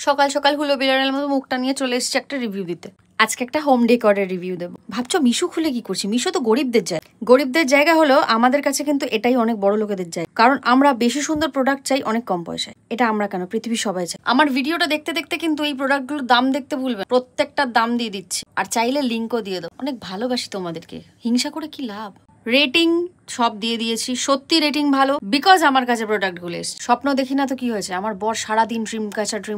সকাল সকাল হুলো বিড়ালের মতো মুখটা নিয়ে চলে এসেছে একটা রিভিউ দিতে। আজকে একটা হোম ডেকরের রিভিউ দেবো। ভাবছো মিশো খুলে কি করছি? মিশো তো গরিবদের জায়গা। গরিবদের জায়গা হলো, আমাদের কাছে কিন্তু এটাই অনেক বড় লোকেদের জায়গা। কারণ আমরা বেশি সুন্দর প্রোডাক্ট চাই অনেক কম পয়সায়। এটা আমরা কেন, পৃথিবীর সবাই চাই। আমার ভিডিওটা দেখতে দেখতে কিন্তু এই প্রোডাক্টগুলোর দাম দেখতে ভুলবে, প্রত্যেকটার দাম দিয়ে দিচ্ছি। আর চাইলে লিঙ্কও দিয়ে দেবো। অনেক ভালোবাসি তোমাদেরকে, হিংসা করে কি লাভ। রেটিং সব দিয়ে দিয়েছি, সত্যি রেটিং ভালো, বিকজ আমার কাছে প্রোডাক্টগুলো এসছে। স্বপ্ন দেখি না তো কি হয়েছে, আমার বর সারাদিন ড্রিম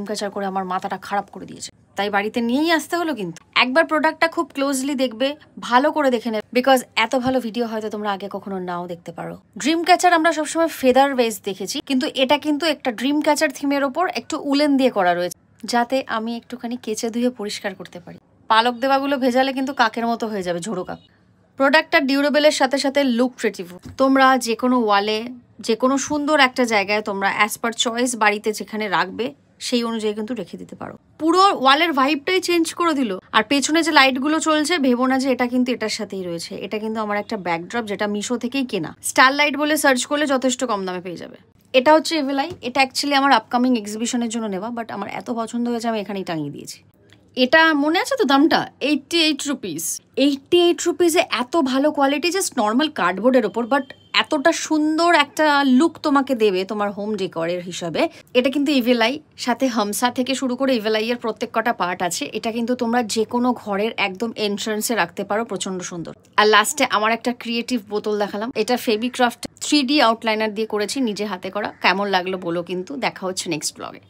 ক্যাচার করে আমার মাথাটা খারাপ করে দিয়েছে, তাই বাড়িতে নিয়েই আসতে হলো। কিন্তু একবার প্রোডাক্টটা খুব ক্লোজলি দেখবে, ভালো করে দেখে নেবে, বিকজ এত ভালো ভিডিও হয়তো তোমরা আগে কখনো নাও দেখতে পারো। ড্রিম ক্যাচার আমরা সবসময় ফেদার বেস দেখেছি, কিন্তু এটা কিন্তু একটা ড্রিম ক্যাচার থিমের ওপর একটু উলেন দিয়ে করা রয়েছে, যাতে আমি একটুখানি কেচে ধুয়ে পরিষ্কার করতে পারি। পালক দেওয়াগুলো ভেজালে কিন্তু কাকের মতো হয়ে যাবে, ঝোড়ো কাক। প্রোডাক্টটা ডিউরেবলের সাথে সাথে লুক্রেটিভ। তোমরা যে কোনো ওয়ালে, যে কোনো সুন্দর একটা জায়গায় তোমরা অ্যাজ পার চয়েস বাড়িতে যেখানে রাখবে সেই অনুযায়ী কিন্তু রেখে দিতে পারো। পুরো ওয়ালের ভাইবটাই চেঞ্জ করে দিল। আর পেছনে যে লাইটগুলো চলছে, ভেবো না যে এটা কিন্তু এটার সাথেই রয়েছে। এটা কিন্তু আমার একটা ব্যাকড্রপ, যেটা মিশো থেকেই কেনা। স্টার লাইট বলে সার্চ করলে যথেষ্ট কম দামে পেয়ে যাবে। এটা হচ্ছে এভেলাই। এটা অ্যাকচুয়ালি আমার আপকামিং এক্সিবিশনের জন্য নেওয়া, বাট আমার এত পছন্দ হয়েছে আমি এখানেই টাঙিয়ে দিয়েছি। এটা মনে আছে তো দামটা? 88 রুপিস। 88 রুপিসে এত ভালো কোয়ালিটি, জাস্ট নর্মাল কার্ডবোর্ডের ওপর, বাট এতটা সুন্দর একটা লুক তোমাকে দেবে তোমার হোম ডেকোরের হিসাবে। এটা কিন্তু ইভেলাই, সাথে হামসা থেকে শুরু করে ইভেলাই এর প্রত্যেক কটা পার্ট আছে। এটা কিন্তু তোমরা যে কোনো ঘরের একদম এন্ট্রান্সে রাখতে পারো, প্রচন্ড সুন্দর। আর লাস্টে আমার একটা ক্রিয়েটিভ বোতল দেখালাম। এটা ফেবিক্রাফট 3D আউটলাইনার দিয়ে করেছি, নিজে হাতে করা। কেমন লাগলো বলো কিন্তু। দেখা হচ্ছে নেক্সট ব্লগে।